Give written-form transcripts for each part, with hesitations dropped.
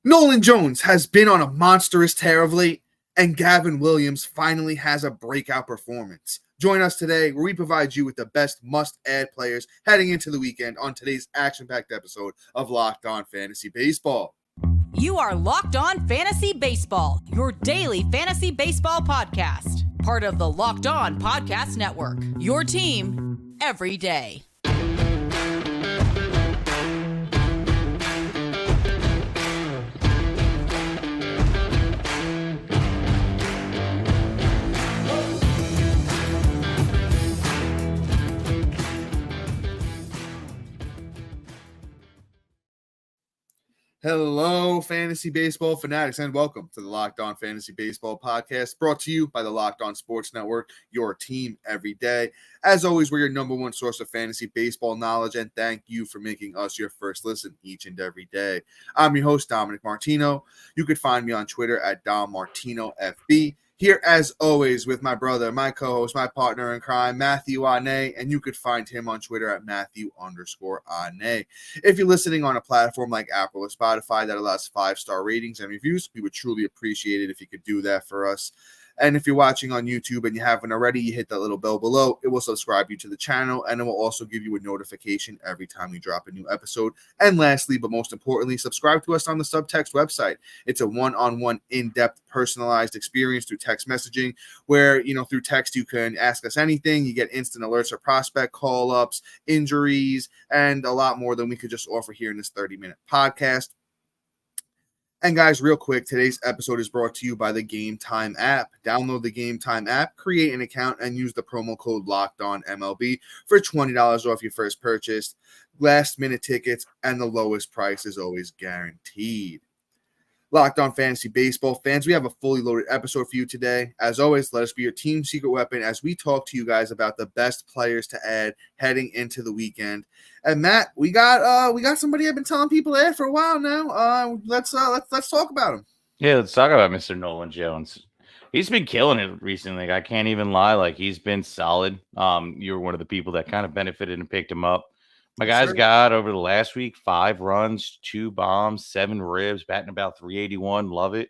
Nolan Jones has been on a monstrous tear of late, and Gavin Williams finally has a breakout performance. Join us today where we provide you with the best must-add players heading into the weekend on today's action-packed episode of Locked On Fantasy Baseball. You are Locked On Fantasy Baseball, your daily fantasy baseball podcast. Part of the Locked On Podcast Network, your team every day. Hello, fantasy baseball fanatics, and welcome to the Locked On Fantasy Baseball podcast, brought to you by the Locked On Sports Network, your team every day. As always, we're your number one source of fantasy baseball knowledge, and thank you for making us your first listen each and every day. I'm your host, Dominic Martino. You could find me on Twitter at DomMartinoFB. Here, as always, with my brother, my co-host, my partner in crime, Matthew Ane, and you could find him on Twitter at Matthew_Ane. If you're listening on a platform like Apple or Spotify that allows 5-star ratings and reviews, we would truly appreciate it if you could do that for us. And if you're watching on YouTube and you haven't already, you hit that little bell below. It will subscribe you to the channel, and it will also give you a notification every time we drop a new episode. And lastly, but most importantly, subscribe to us on the Subtext website. It's a one-on-one, in-depth, personalized experience through text messaging where, through text, you can ask us anything. You get instant alerts or prospect call-ups, injuries, and a lot more than we could just offer here in this 30-minute podcast. And guys, real quick, today's episode is brought to you by the Gametime app. Download the Gametime app, create an account, and use the promo code LOCKEDONMLB for $20 off your first purchase. Last-minute tickets, and the lowest price is always guaranteed. Locked On Fantasy Baseball fans, we have a fully loaded episode for you today. As always, let us be your team secret weapon as we talk to you guys about the best players to add heading into the weekend. And Matt, we got somebody I've been telling people to add for a while now. Let's talk about him. Yeah, let's talk about Mr. Nolan Jones. He's been killing it recently. I can't even lie. He's been solid. You were one of the people that kind of benefited and picked him up. My guy's got over the last week 5 runs, 2 bombs, 7 ribs, batting about 381. Love it.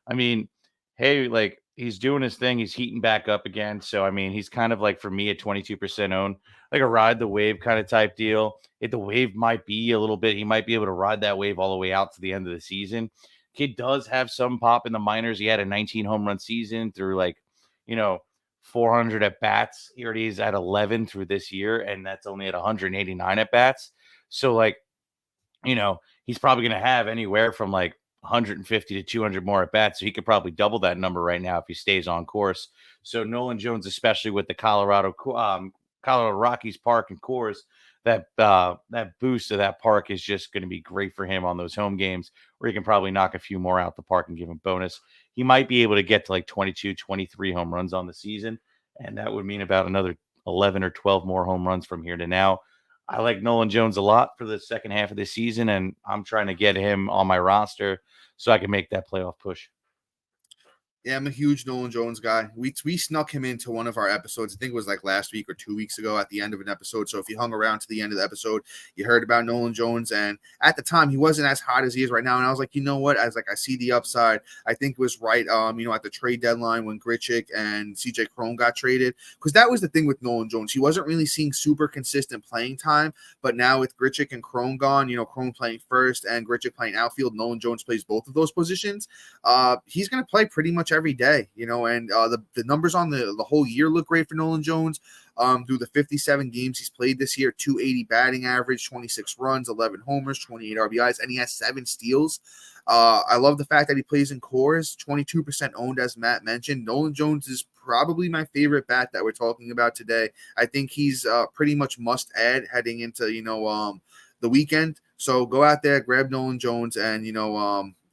I mean, hey, he's doing his thing. He's heating back up again. So, he's kind of for me, a 22% own, like a ride the wave kind of type deal. The wave might be a little bit, he might be able to ride that wave all the way out to the end of the season. Kid does have some pop in the minors. He had a 19 home run season through 400 at bats. Here he is at 11 through this year, and that's only at 189 at bats. So he's probably going to have anywhere from 150 to 200 more at bats. So he could probably double that number right now if he stays on course. So Nolan Jones, especially with the Colorado Rockies park and course, that boost of that park is just going to be great for him on those home games where he can probably knock a few more out the park and give him bonus. He might be able to get to 22, 23 home runs on the season, and that would mean about another 11 or 12 more home runs from here to now. I like Nolan Jones a lot for the second half of the season, and I'm trying to get him on my roster so I can make that playoff push. Yeah, I'm a huge Nolan Jones guy. We snuck him into one of our episodes. I think it was last week or 2 weeks ago at the end of an episode. So if you hung around to the end of the episode, you heard about Nolan Jones. And at the time, he wasn't as hot as he is right now. And I was like, you know what? I see the upside. I think it was right, at the trade deadline when Grichuk and CJ Cron got traded. Because that was the thing with Nolan Jones. He wasn't really seeing super consistent playing time. But now with Grichuk and Cron gone, Cron playing first and Grichuk playing outfield, Nolan Jones plays both of those positions. He's going to play pretty much every day, and the numbers on the whole year look great for Nolan Jones. Through the 57 games he's played this year, 280 batting average, 26 runs, 11 homers, 28 RBIs, and he has 7 steals. I love the fact that he plays in cores, 22% owned, as Matt mentioned. Nolan Jones is probably my favorite bat that we're talking about today. I think he's pretty much must add heading into, the weekend. So go out there, grab Nolan Jones, and,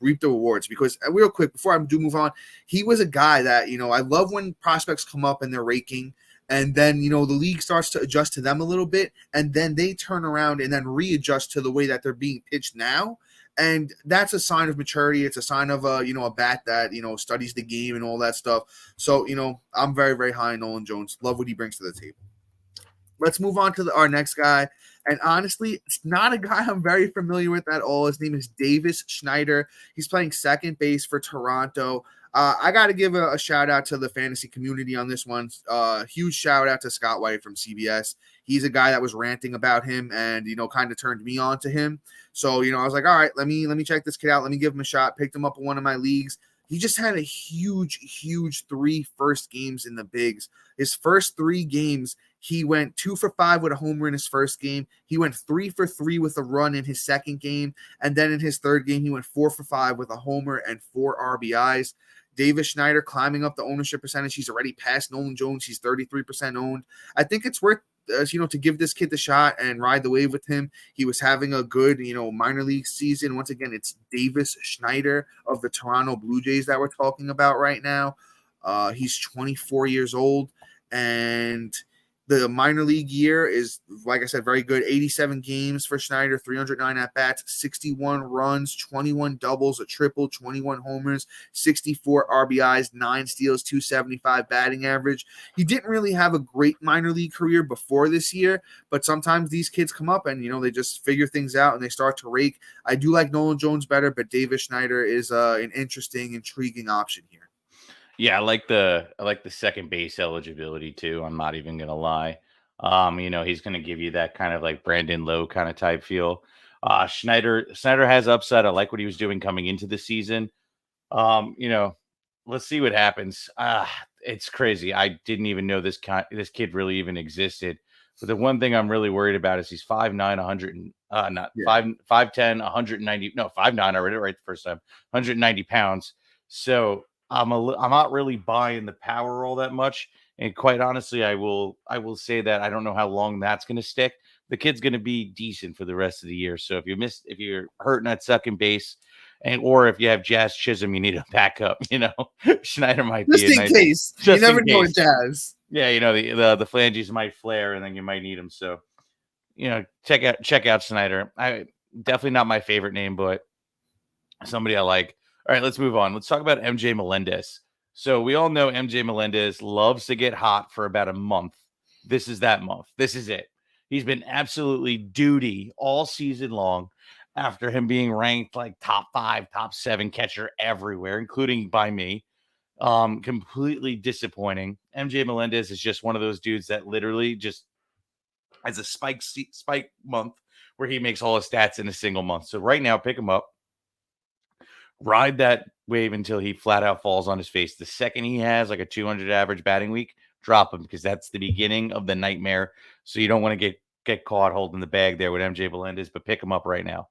reap the rewards. Because real quick, before I do move on, he was a guy that, I love when prospects come up and they're raking. And then, the league starts to adjust to them a little bit. And then they turn around and then readjust to the way that they're being pitched now. And that's a sign of maturity. It's a sign of a bat that, studies the game and all that stuff. So, I'm very, very high on Nolan Jones. Love what he brings to the table. Let's move on to our next guy. And honestly, it's not a guy I'm very familiar with at all. His name is Davis Schneider. He's playing second base for Toronto. I got to give a shout out to the fantasy community on this one. Huge shout out to Scott White from CBS. He's a guy that was ranting about him and, kind of turned me on to him. So, I was like, all right, let me check this kid out. Let me give him a shot. Picked him up in one of my leagues. He just had a huge 3 first games in the bigs. His first 3 games, he went 2 for 5 with a homer in his first game. He went 3 for 3 with a run in his second game. And then in his third game, he went 4 for 5 with a homer and 4 RBIs. Davis Schneider climbing up the ownership percentage. He's already passed Nolan Jones. He's 33% owned. I think it's worth to give this kid the shot and ride the wave with him. He was having a good, minor league season. Once again, it's Davis Schneider of the Toronto Blue Jays that we're talking about right now. He's 24 years old, and the minor league year is, like I said, very good. 87 games for Schneider, 309 at-bats, 61 runs, 21 doubles, a triple, 21 homers, 64 RBIs, 9 steals, 275 batting average. He didn't really have a great minor league career before this year, but sometimes these kids come up and, they just figure things out and they start to rake. I do like Nolan Jones better, but Davis Schneider is an interesting, intriguing option here. Yeah, I like the second base eligibility too. I'm not even gonna lie. He's gonna give you that kind of like Brandon Lowe kind of type feel. Schneider has upside. I like what he was doing coming into the season. Let's see what happens. It's crazy. I didn't even know this kid really even existed. But the one thing I'm really worried about is he's 5'9", 100 not 5'10", 190. No, 5'9". I read it right the first time. 190 pounds. So I'm not really buying the power all that much. And quite honestly, I will say that I don't know how long that's going to stick. The kid's going to be decent for the rest of the year. So if you're hurting at second base, or if you have Jazz Chisholm, you need a backup. Schneider might just be in case. You never know with Jazz. Yeah, the phalanges might flare, and then you might need them. So, check out Schneider. I definitely not my favorite name, but somebody I like. All right, let's move on. Let's talk about MJ Melendez. So we all know MJ Melendez loves to get hot for about a month. This is that month. This is it. He's been absolutely duty all season long after him being ranked like top 5, top 7 catcher everywhere, including by me. Completely disappointing. MJ Melendez is just one of those dudes that literally just has a spike month where he makes all his stats in a single month. So right now, pick him up. Ride that wave until he flat out falls on his face. The second he has like a 200 average batting week, drop him, because that's the beginning of the nightmare. So you don't want to get caught holding the bag there with MJ Melendez, but pick him up right now.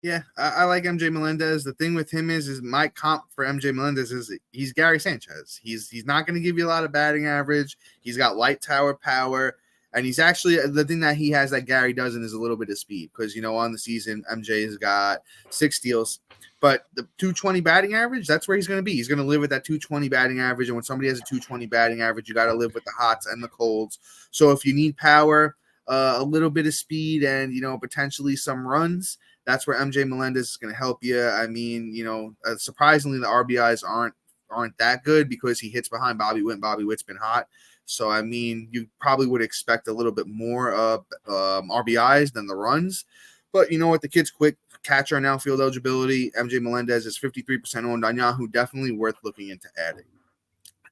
Yeah, I like MJ Melendez. The thing with him is my comp for MJ Melendez is he's Gary Sanchez. He's not going to give you a lot of batting average. He's got light tower power. And he's actually, the thing that he has that Gary doesn't is a little bit of speed, because, on the season, MJ has got 6 steals, but the 220 batting average, that's where he's going to be. He's going to live with that 220 batting average. And when somebody has a 220 batting average, you got to live with the hots and the colds. So if you need power, a little bit of speed, and, potentially some runs, that's where MJ Melendez is going to help you. I mean, surprisingly, the RBIs aren't that good because he hits behind Bobby Witt. Bobby Witt's been hot. So, I mean, you probably would expect a little bit more RBIs than the runs. But you know what? The kid's quick. Catcher and outfield eligibility. MJ Melendez is 53% owned on Yahoo. Definitely worth looking into adding.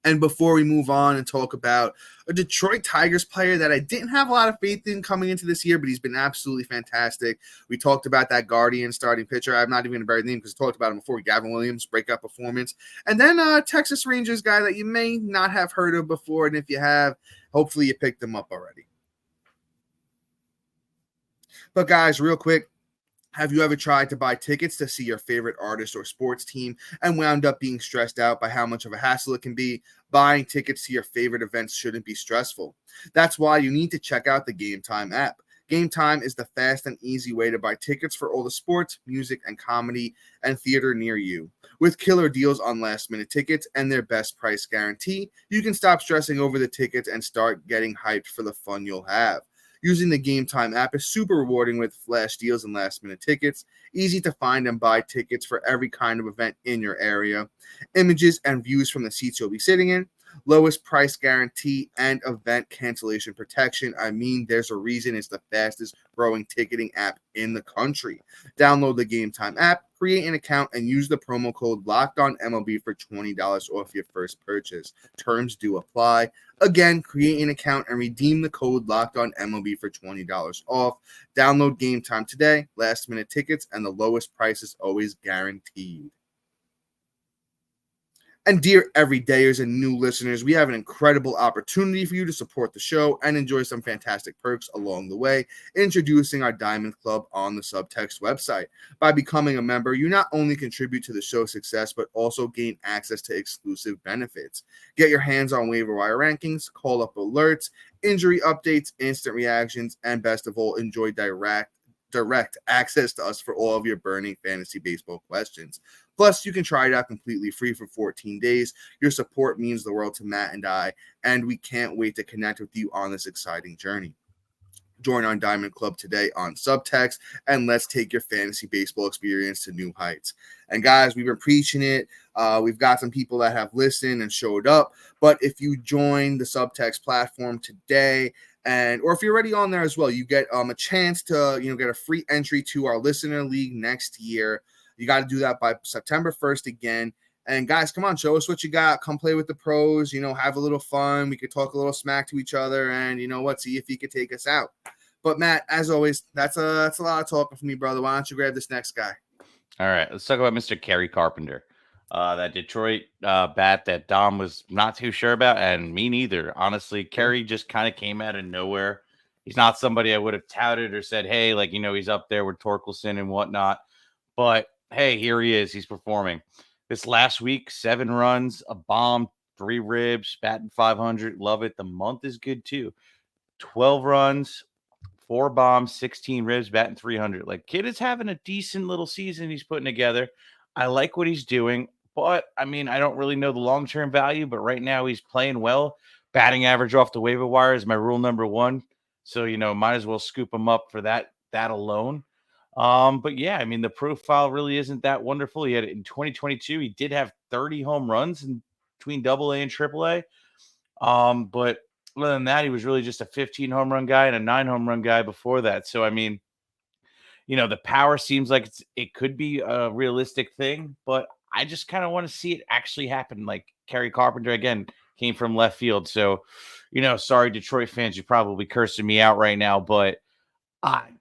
And before we move on and talk about a Detroit Tigers player that I didn't have a lot of faith in coming into this year, but he's been absolutely fantastic. We talked about that Guardian starting pitcher. I'm not even going to bury the name because I talked about him before. Gavin Williams, breakout performance. And then Texas Rangers guy that you may not have heard of before. And if you have, hopefully you picked him up already. But guys, real quick, have you ever tried to buy tickets to see your favorite artist or sports team and wound up being stressed out by how much of a hassle it can be? Buying tickets to your favorite events shouldn't be stressful. That's why you need to check out the Gametime app. Gametime is the fast and easy way to buy tickets for all the sports, music, and comedy and theater near you. With killer deals on last-minute tickets and their best price guarantee, you can stop stressing over the tickets and start getting hyped for the fun you'll have. Using the Gametime app is super rewarding with flash deals and last-minute tickets. Easy to find and buy tickets for every kind of event in your area. Images and views from the seats you'll be sitting in. lowest price guarantee, and event cancellation protection. I mean, there's a reason it's the fastest growing ticketing app in the country. Download the Gametime app, create an account, and use the promo code LOCKEDONMLB for $20 off your first purchase. Terms do apply. Again, create an account and redeem the code LOCKEDONMLB for $20 off. Download Gametime today. Last minute tickets and the lowest price is always guaranteed. And dear everydayers and new listeners, we have an incredible opportunity for you to support the show and enjoy some fantastic perks along the way, introducing our Diamond Club on the Subtext website. By becoming a member, you not only contribute to the show's success, but also gain access to exclusive benefits. Get your hands on waiver wire rankings, call-up alerts, injury updates, instant reactions, and best of all, enjoy direct access to us for all of your burning fantasy baseball questions. Plus, you can try it out completely free for 14 days. Your support means the world to Matt and I, and we can't wait to connect with you on this exciting journey. Join our Diamond Club today on Subtext, and let's take your fantasy baseball experience to new heights. And guys, we've been preaching it. We've got some people that have listened and showed up, but if you join the Subtext platform today, or if you're already on there as well, you get a chance to get a free entry to our listener league next year. You got to do that by September 1st again. And guys, come on, show us what you got. Come play with the pros, have a little fun. We could talk a little smack to each other and see if you could take us out. But Matt, as always, that's a lot of talking for me, brother. Why don't you grab this next guy? All right, let's talk about Mr. Kerry Carpenter. That Detroit bat that Dom was not too sure about, and me neither. Honestly, Kerry just kind of came out of nowhere. He's not somebody I would have touted or said, hey, he's up there with Torkelson and whatnot. But hey, here he is. He's performing. This last week, 7 runs, a bomb, 3 ribs, batting .500. Love it. The month is good too. 12 runs, 4 bombs, 16 ribs, batting .300. Kid is having a decent little season he's putting together. I like what he's doing, but I don't really know the long-term value, but right now he's playing well. Batting average off the waiver wire is my rule number 1. So, might as well scoop him up for that alone. But yeah, the profile really isn't that wonderful. He had it in 2022. He did have 30 home runs in between AA and AAA. But other than that, he was really just a 15 home run guy and a 9 home run guy before that. So, the power seems like it could be a realistic thing, but I just kind of want to see it actually happen. Carrie Carpenter, again, came from left field. So, sorry, Detroit fans, you're probably cursing me out right now, but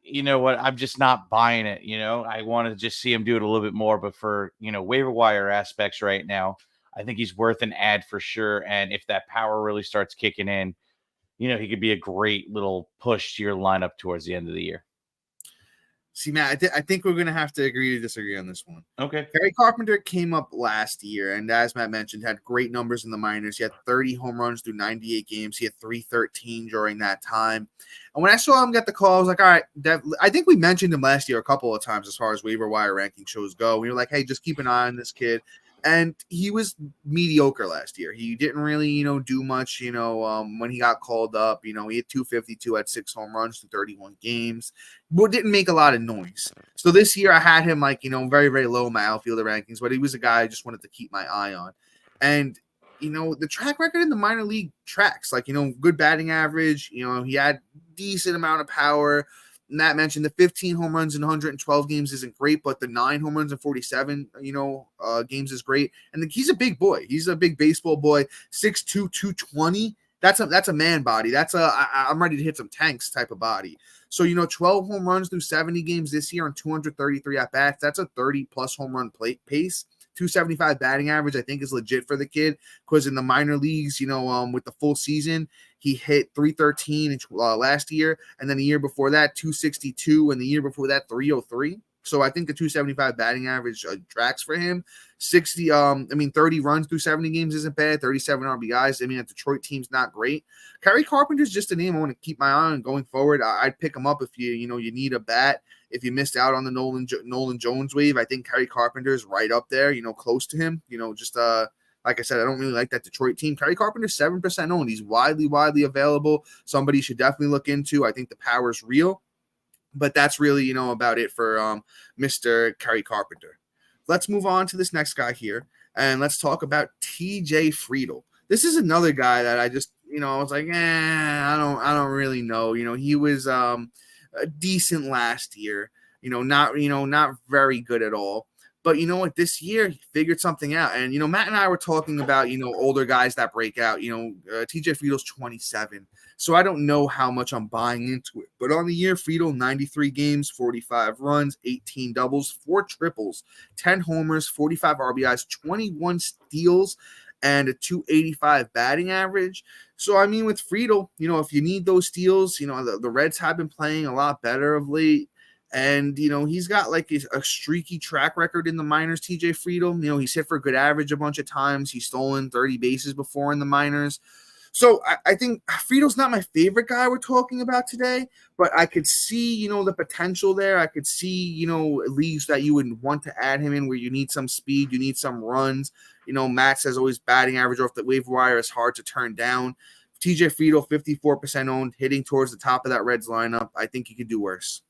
you know what? I'm just not buying it. I want to just see him do it a little bit more, but for, waiver wire aspects right now, I think he's worth an ad for sure. And if that power really starts kicking in, he could be a great little push to your lineup towards the end of the year. See, Matt, I think we're going to have to agree to disagree on this one. Okay. Kerry Carpenter came up last year, and as Matt mentioned, had great numbers in the minors. He had 30 home runs through 98 games. He had 313 during that time. And when I saw him get the call, I was like, all right, I think we mentioned him last year a couple of times as far as waiver wire ranking shows go. We were like, hey, just keep an eye on this kid. And he was mediocre last year. He didn't really, do much, when he got called up. He had 252, had 6 home runs through 31 games, but didn't make a lot of noise. So this year I had him very, very low in my outfielder rankings, but he was a guy I just wanted to keep my eye on. And, the track record in the minor league tracks, good batting average. He had decent amount of power. Matt mentioned the 15 home runs in 112 games isn't great, but the 9 home runs in 47, games is great. And he's a big boy. He's a big baseball boy, 6'2", 220. That's a man body. I'm ready to hit some tanks type of body. So, 12 home runs through 70 games this year and 233 at bats. That's a 30+ home run pace. 275 batting average, I think, is legit for the kid because in the minor leagues, with the full season, he hit 313 last year, and then the year before that, 262, and the year before that, 303. So I think the 275 batting average tracks for him. 30 runs through 70 games isn't bad. 37 RBIs. The Detroit team's not great. Kerry Carpenter's just a name I want to keep my eye on going forward. I'd pick him up if you need a bat. If you missed out on the Nolan Jones wave, I think Kerry Carpenter's right up there, close to him. Like I said, I don't really like that Detroit team. Kerry Carpenter's 7% owned. He's widely available. Somebody should definitely look into. I think the power's real. But that's really, about it for Mr. Kerry Carpenter. Let's move on to this next guy here, and let's talk about TJ Friedl. this is another guy that I just, I was like, I don't really know. He was decent last year. Not very good at all. But you know what? This year he figured something out. And Matt and I were talking about older guys that break out. TJ Friedl's 27, so I don't know how much I'm buying into it. But on the year, Friedl 93 games, 45 runs, 18 doubles, 4 triples, 10 homers, 45 RBIs, 21 steals, and a 285 batting average. So I mean, with Friedl, if you need those steals, the Reds have been playing a lot better of late. And, he's got like a streaky track record in the minors, TJ Friedl. He's hit for a good average a bunch of times. He's stolen 30 bases before in the minors. So I think Friedl's not my favorite guy we're talking about today, but I could see, the potential there. I could see, leagues that you would want to add him in where you need some speed, you need some runs. Matt says always batting average off the waiver wire is hard to turn down. TJ Friedl, 54% owned, hitting towards the top of that Reds lineup. I think he could do worse.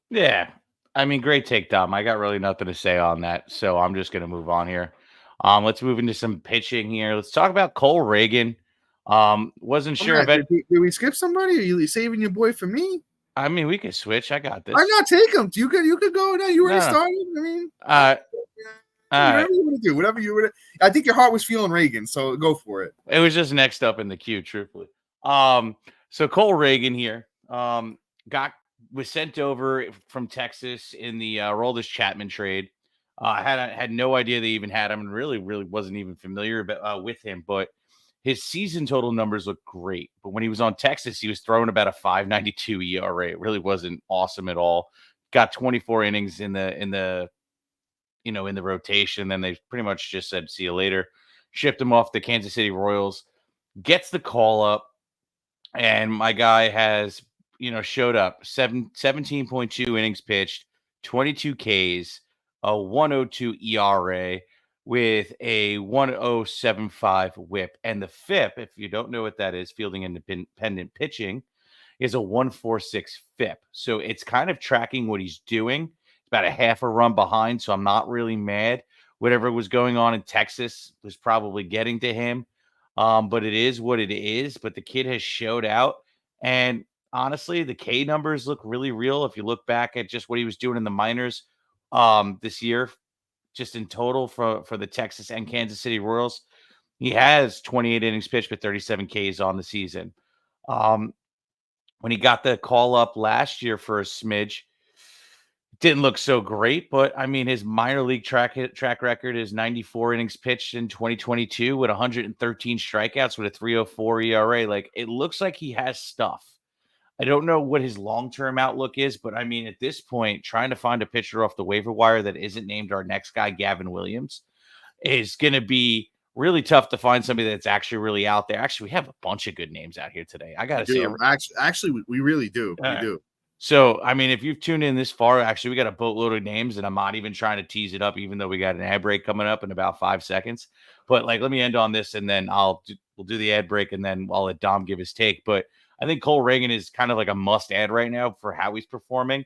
Yeah. I mean, great take, Dom. I got really nothing to say on that, so I'm just going to move on here. Let's move into some pitching here. Let's talk about Cole Reagan. Wasn't sure about. Did we skip somebody? Are you saving your boy for me? I mean, we can switch. I got this. Why not take him? You could go now. You already started. I mean, whatever you want to do. Whatever you want to. I think your heart was feeling Reagan, so go for it. It was just next up in the queue, truthfully. So Cole Reagan here was sent over from Texas in the Aroldis Chapman trade. Had no idea they even had him, and really wasn't even familiar with him. But his season total numbers look great. But when he was on Texas, he was throwing about a 5.92 ERA. It really wasn't awesome at all. Got 24 innings in the rotation. Then they pretty much just said, "See you later." Shipped him off the Kansas City Royals. Gets the call up, and my guy has showed up 17.2 innings pitched, 22 Ks, a 102 ERA with a 1075 whip. And the FIP, if you don't know what that is, fielding independent pitching, is a 146 FIP. So it's kind of tracking what he's doing. It's about a half a run behind, so I'm not really mad. Whatever was going on in Texas was probably getting to him. But it is what it is. But the kid has showed out. And honestly, the K numbers look really real. If you look back at just what he was doing in the minors this year, just in total for the Texas and Kansas City Royals, he has 28 innings pitched with 37 Ks on the season. When he got the call up last year for a smidge, didn't look so great, but I mean, his minor league track record is 94 innings pitched in 2022 with 113 strikeouts with a 3.04 ERA. Like, it looks like he has stuff. I don't know what his long-term outlook is, but I mean, at this point, trying to find a pitcher off the waiver wire that isn't named our next guy, Gavin Williams, is going to be really tough to find somebody that's actually really out there. Actually, we have a bunch of good names out here today. I got to say, actually, we really do. We do. So, I mean, if you've tuned in this far, actually, we got a boatload of names, and I'm not even trying to tease it up, even though we got an ad break coming up in about 5 seconds. But let me end on this, and then we'll do the ad break, and then I'll let Dom give his take. But I think Cole Reagan is kind of like a must add right now for how he's performing.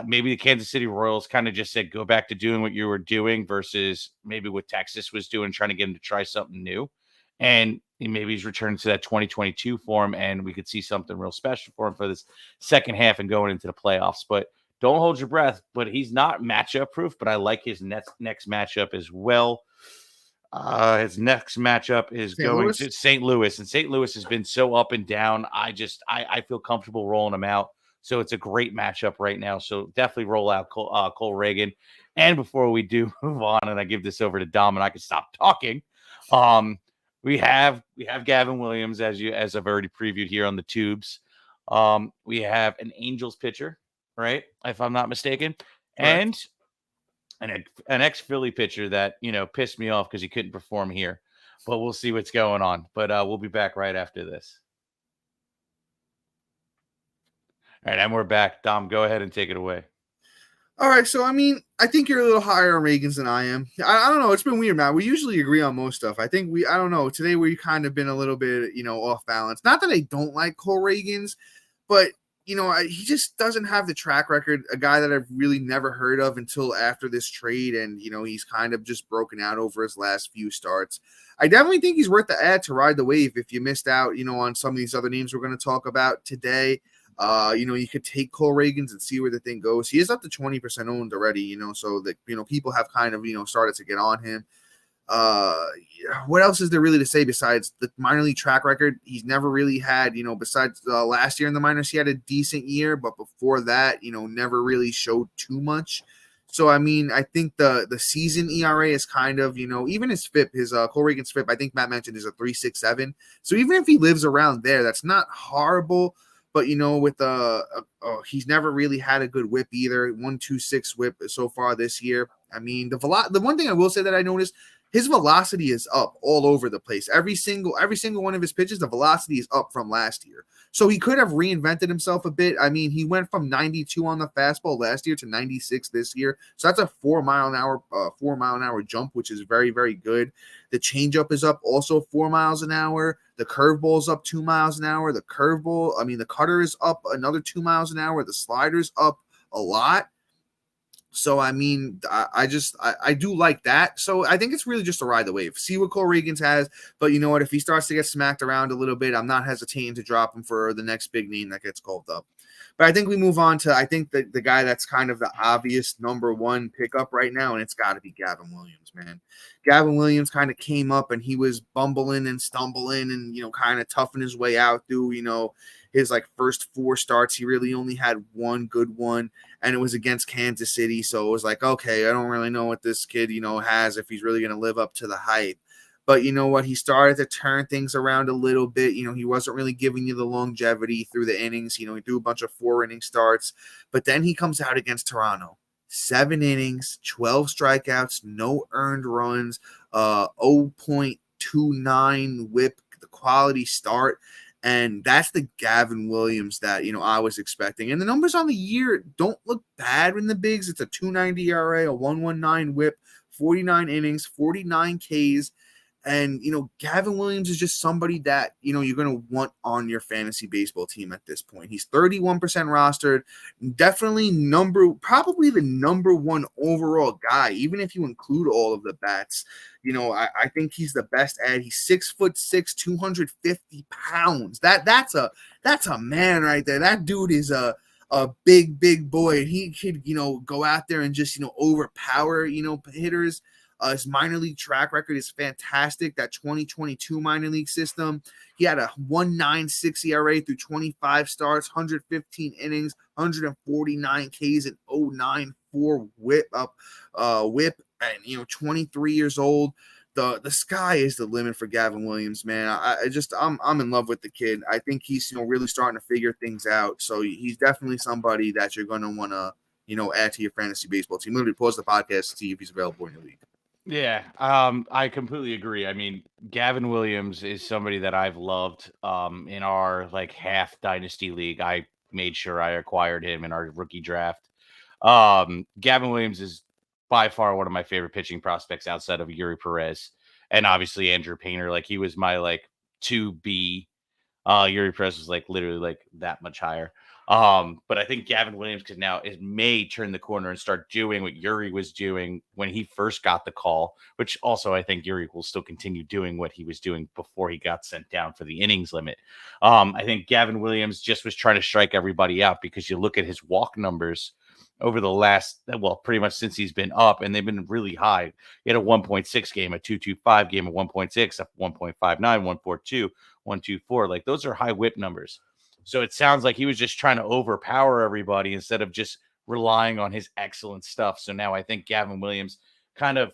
Maybe the Kansas City Royals kind of just said, go back to doing what you were doing versus maybe what Texas was doing, trying to get him to try something new. And maybe he's returning to that 2022 form, and we could see something real special for him for this second half and going into the playoffs. But don't hold your breath. But he's not matchup proof, but I like his next matchup as well. His next matchup is going to St. Louis, and St. Louis has been so up and down. I feel comfortable rolling him out. So it's a great matchup right now. So definitely roll out Cole Reagan. And before we do move on, and I give this over to Dom, and I can stop talking. We have Gavin Williams, as I've already previewed here on the tubes. We have an Angels pitcher, right? If I'm not mistaken, and an ex-Philly pitcher that pissed me off because he couldn't perform here. But we'll see what's going on. But we'll be back right after this. All right, and we're back. Dom, go ahead and take it away. All right, so I mean, I think you're a little higher on Ragans than I am. I don't know. It's been weird, man. We usually agree on most stuff. I think I don't know. Today we kind of been a little bit, off balance. Not that I don't like Cole Ragans, but he just doesn't have the track record, a guy that I've really never heard of until after this trade. And, he's kind of just broken out over his last few starts. I definitely think he's worth the ad to ride the wave. If you missed out, on some of these other names we're going to talk about today, you could take Cole Ragans and see where the thing goes. He is up to 20% owned already, so that, people have kind of, started to get on him. What else is there really to say besides the minor league track record? He's never really had, besides last year in the minors, he had a decent year, but before that, never really showed too much. So, I mean, I think the season ERA is kind of, even his FIP, his Cole Ragans FIP, I think Matt mentioned is a 3.67. So even if he lives around there, that's not horrible. But, with he's never really had a good whip either. 1.26 whip so far this year. I mean, the one thing I will say that I noticed, his velocity is up all over the place. Every single one of his pitches, the velocity is up from last year. So he could have reinvented himself a bit. I mean, he went from 92 on the fastball last year to 96 this year. So that's a 4 mile an hour jump, which is very, very good. The changeup is up also 4 miles an hour. The curveball is up 2 miles an hour. The cutter is up another 2 miles an hour. The slider's up a lot. So, I mean, I do like that. So, I think it's really just to ride the wave. See what Cole Ragans has. But you know what? If he starts to get smacked around a little bit, I'm not hesitating to drop him for the next big name that gets called up. But I think we move on to, I think, the guy that's kind of the obvious number one pickup right now, and it's got to be Gavin Williams, man. Gavin Williams kind of came up, and he was bumbling and stumbling and, kind of toughing his way out through, his first 4 starts. He really only had one good one, and it was against Kansas City. So it was like, okay, I don't really know what this kid, has, if he's really going to live up to the hype. But you know what? He started to turn things around a little bit. He wasn't really giving you the longevity through the innings. He threw a bunch of 4-inning starts. But then he comes out against Toronto. 7 innings, 12 strikeouts, no earned runs, 0.29 whip, the quality start. And that's the Gavin Williams that, I was expecting. And the numbers on the year don't look bad in the bigs. It's a 2.90 ERA, a 1.19 whip, 49 innings, 49 Ks. And, Gavin Williams is just somebody that, you're going to want on your fantasy baseball team at this point. He's 31% rostered, definitely probably the number one overall guy, even if you include all of the bats. I think he's the best ad. He's 6'6", 250 pounds. That's a man right there. That dude is a big boy. He could, go out there and just, overpower, hitters. His minor league track record is fantastic. That 2022 minor league system, he had a 1.96 ERA through 25 starts, 115 innings, 149 Ks, and 0.94 whip, and 23 years old. The sky is the limit for Gavin Williams, man. I'm in love with the kid. I think he's really starting to figure things out. So he's definitely somebody that you're going to want to add to your fantasy baseball team. Literally pause the podcast to see if he's available in your league. Yeah, I completely agree. I mean, Gavin Williams is somebody that I've loved in our half dynasty league. I made sure I acquired him in our rookie draft. Gavin Williams is by far one of my favorite pitching prospects outside of Yuri Perez and obviously Andrew Painter. He was my 2B. Yuri Perez was literally that much higher. But I think Gavin Williams may turn the corner and start doing what Yuri was doing when he first got the call, which also I think Yuri will still continue doing what he was doing before he got sent down for the innings limit. I think Gavin Williams just was trying to strike everybody out because you look at his walk numbers over the last, pretty much since he's been up, and they've been really high. He had a 1.6 game, a 2.25 game, a 1.6, a 1.59, 1.42, 1.24. Those are high whip numbers. So it sounds like he was just trying to overpower everybody instead of just relying on his excellent stuff. So now I think Gavin Williams kind of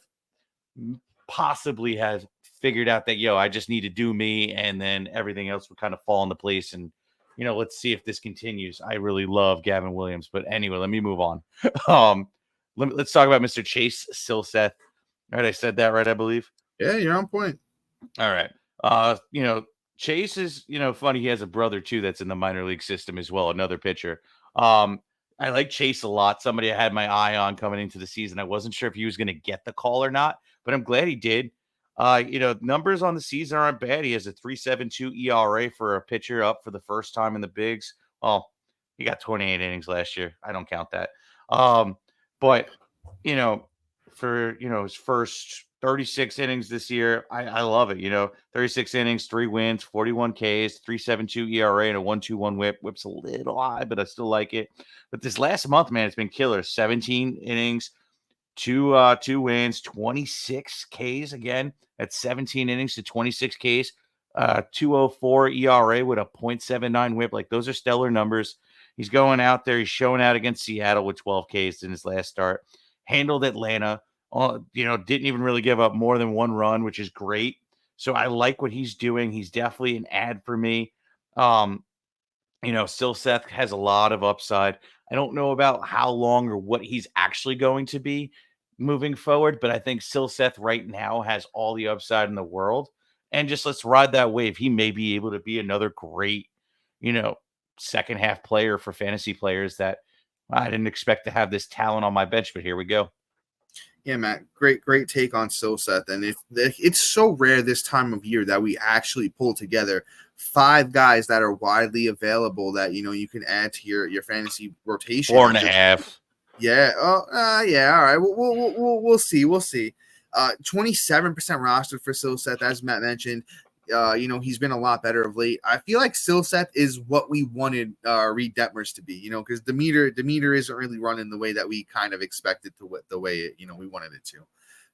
possibly has figured out that, I just need to do me, and then everything else would kind of fall into place. And, let's see if this continues. I really love Gavin Williams. But anyway, let me move on. Let's talk about Mr. Chase Silseth. All right, I said that right, I believe. Yeah, you're on point. All right. Chase is, funny. He has a brother too that's in the minor league system as well, another pitcher. I like Chase a lot. Somebody I had my eye on coming into the season. I wasn't sure if he was going to get the call or not, but I'm glad he did. Numbers on the season aren't bad. He has a 3.72 ERA for a pitcher up for the first time in the bigs. Well, He got 28 innings last year. I don't count that. But for his first 36 innings this year, I love it. 36 innings, 3 wins, 41 Ks, 3.72 ERA, and a 1.21 whip. Whip's a little high, but I still like it. But this last month, man, it's been killer. 17 innings, two wins, 26 Ks again at 17 innings to 26 Ks. 2.04 ERA with a 0.79 whip. Like, those are stellar numbers. He's going out there. He's showing out against Seattle with 12 Ks in his last start. Handled Atlanta. Didn't even really give up more than 1 run, which is great. So I like what he's doing. He's definitely an ad for me. Silseth has a lot of upside. I don't know about how long or what he's actually going to be moving forward, but I think Silseth right now has all the upside in the world. And just let's ride that wave. He may be able to be another great, second half player for fantasy players that I didn't expect to have this talent on my bench, but here we go. Yeah, Matt, great take on Silseth. And it's so rare this time of year that we actually pull together 5 guys that are widely available that, you can add to your fantasy rotation. 4.5. Yeah. Yeah. All right. We'll see. 27% rostered for Silseth, as Matt mentioned. He's been a lot better of late. I feel like Silseth is what we wanted Reed Detmers to be, because Demeter isn't really running the way that we kind of expected the way we wanted it to.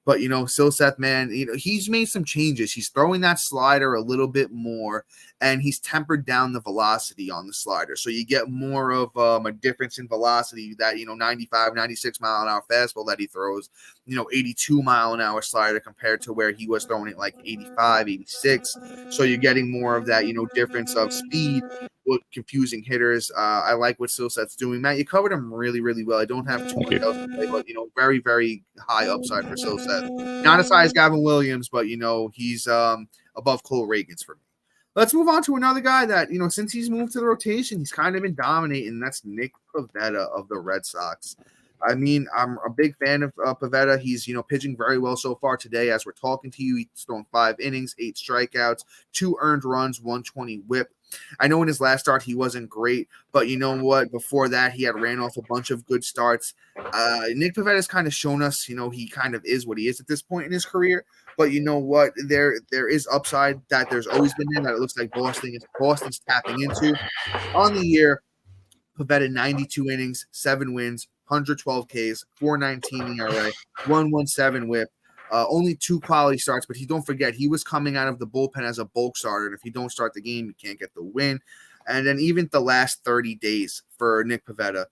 But, Silseth, man, he's made some changes. He's throwing that slider a little bit more, and he's tempered down the velocity on the slider. So you get more of a difference in velocity, that, 95, 96 mile an hour fastball that he throws, 82 mile an hour slider compared to where he was throwing it like 85, 86. So you're getting more of that, difference of speed with confusing hitters. I like what Silseth's doing. Matt, you covered him really, really well. I don't have too much else to say, but, very, very high upside for Silseth. Not as high as Gavin Williams, but, he's above Cole Ragans for me. Let's move on to another guy that, since he's moved to the rotation, he's kind of been dominating, and that's Nick Pivetta of the Red Sox. I mean, I'm a big fan of Pivetta. He's, pitching very well so far today as we're talking to you. He's thrown 5 innings, 8 strikeouts, 2 earned runs, 120 whip. I know in his last start he wasn't great, but you know what? Before that, he had ran off a bunch of good starts. Nick Pivetta has kind of shown us, he kind of is what he is at this point in his career. But you know what? There is upside that there's always been there that it looks like Boston's tapping into. On the year, Pivetta 92 innings, 7 wins, 112 Ks, 4.19 ERA, 1.17 WHIP. Only 2 quality starts, but don't forget, he was coming out of the bullpen as a bulk starter, and if you don't start the game, you can't get the win. And then even the last 30 days for Nick Pivetta,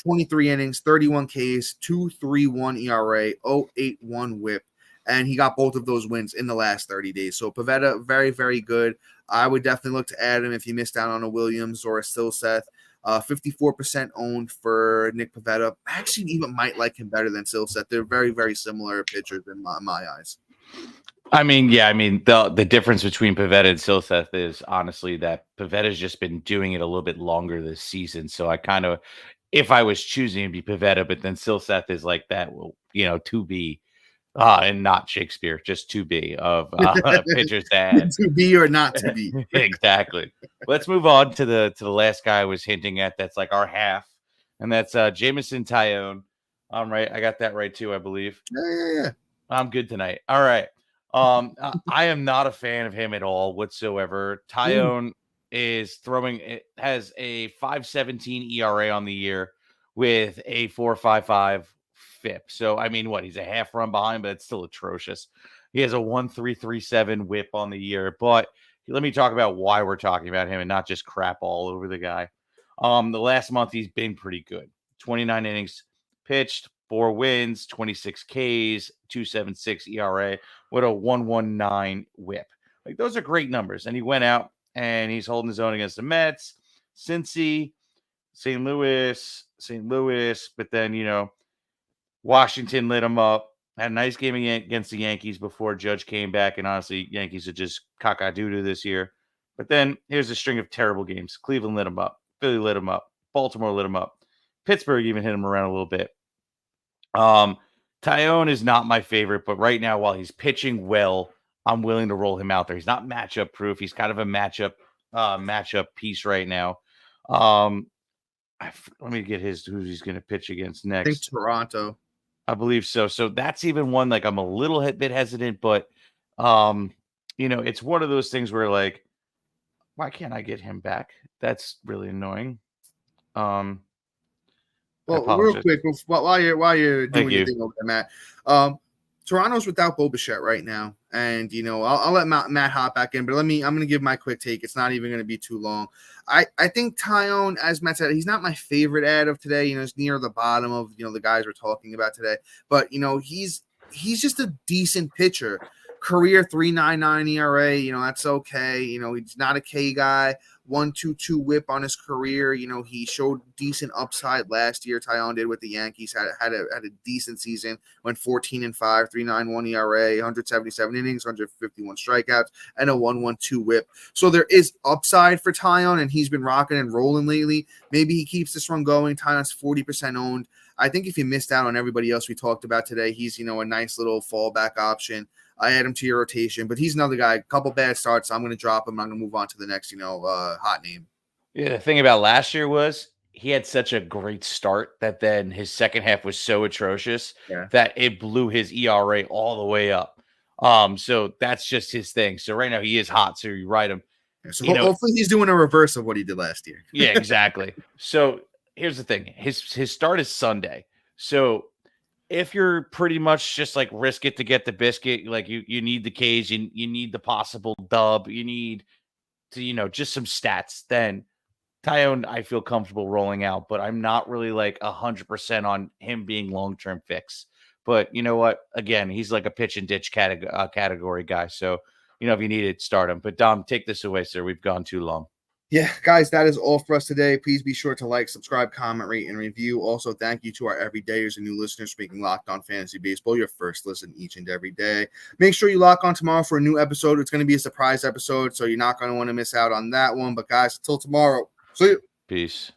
23 innings, 31 Ks, 2.31 ERA, 0.81 WHIP, and he got both of those wins in the last 30 days. So Pivetta, very, very good. I would definitely look to add him if you missed out on a Williams or a Silseth. 54% owned for Nick Pivetta. I actually even might like him better than Silseth. They're very, very similar pitchers in my eyes. The difference between Pivetta and Silseth is honestly that Pivetta's just been doing it a little bit longer this season. So I kind of, if I was choosing, it'd be Pivetta, but then Silseth is like that, to be. And not Shakespeare, just to be of pitchers that to be or not to be. Exactly. Let's move on to the last guy I was hinting at. That's like our half, and that's Jameson Taillon. Right, I got that right too, I believe. Yeah. I'm good tonight. All right. I am not a fan of him at all whatsoever. Taillon is throwing. It has a 5.17 ERA on the year with a 4.55 FIP. So, I mean, he's a half run behind, but it's still atrocious. He has a 1.337 whip on the year. But let me talk about why we're talking about him and not just crap all over the guy. The last month, he's been pretty good. 29 innings pitched, 4 wins, 26 Ks, 2.76 ERA with a 1.19 whip. Like, those are great numbers. And he went out and he's holding his own against the Mets, Cincy, St. Louis, but then, Washington lit him up. Had a nice game against the Yankees before Judge came back, and honestly, Yankees are just caca-doo-doo this year. But then here's a string of terrible games. Cleveland lit him up. Philly lit him up. Baltimore lit him up. Pittsburgh even hit him around a little bit. Taillon is not my favorite, but right now, while he's pitching well, I'm willing to roll him out there. He's not matchup proof. He's kind of a matchup piece right now. Let me get who he's going to pitch against I think next. Toronto. I believe so. So that's even one like I'm a little bit hesitant, but it's one of those things where like, why can't I get him back? That's really annoying. I Well, real apologize. quick, while you're Thank doing your you. thing over there, Matt. Toronto's without Bo Bichette right now, and I'll let Matt hop back in, but I'm going to give my quick take. It's not even going to be too long. I think Taillon, as Matt said, he's not my favorite ad of today. He's near the bottom of the guys we're talking about today, but he's just a decent pitcher. Career 3.99 ERA, that's okay. He's not a K guy. 1.22 whip on his career. He showed decent upside last year. Taillon did with the Yankees. Had a decent season. Went 14-5, 3.91 ERA, 177 innings, 151 strikeouts, and a 1.12 whip. So there is upside for Taillon, and he's been rocking and rolling lately. Maybe he keeps this run going. Taillon's 40% owned. I think if you missed out on everybody else we talked about today, he's a nice little fallback option. I add him to your rotation, but he's another guy. A couple bad starts, so I'm going to drop him. I'm going to move on to the next, hot name. Yeah, the thing about last year was he had such a great start that then his second half was so atrocious that it blew his ERA all the way up. So that's just his thing. So right now he is hot, so you ride him. Yeah, so hopefully he's doing a reverse of what he did last year. Yeah, exactly. So here's the thing: his start is Sunday. So if you're pretty much just like risk it to get the biscuit, like you need the K's, you need the possible dub, you need to just some stats, then Taillon I feel comfortable rolling out, but I'm not really like 100% on him being long-term fix. But you know what? Again, he's like a pitch and ditch category guy. So if you need it, start him. But Dom, take this away, sir. We've gone too long. Yeah, guys, that is all for us today. Please be sure to like, subscribe, comment, rate, and review. Also, thank you to our everydayers and new listeners for making Locked On Fantasy Baseball your first listen each and every day. Make sure you lock on tomorrow for a new episode. It's going to be a surprise episode, so you're not going to want to miss out on that one. But guys, until tomorrow, see you. Peace.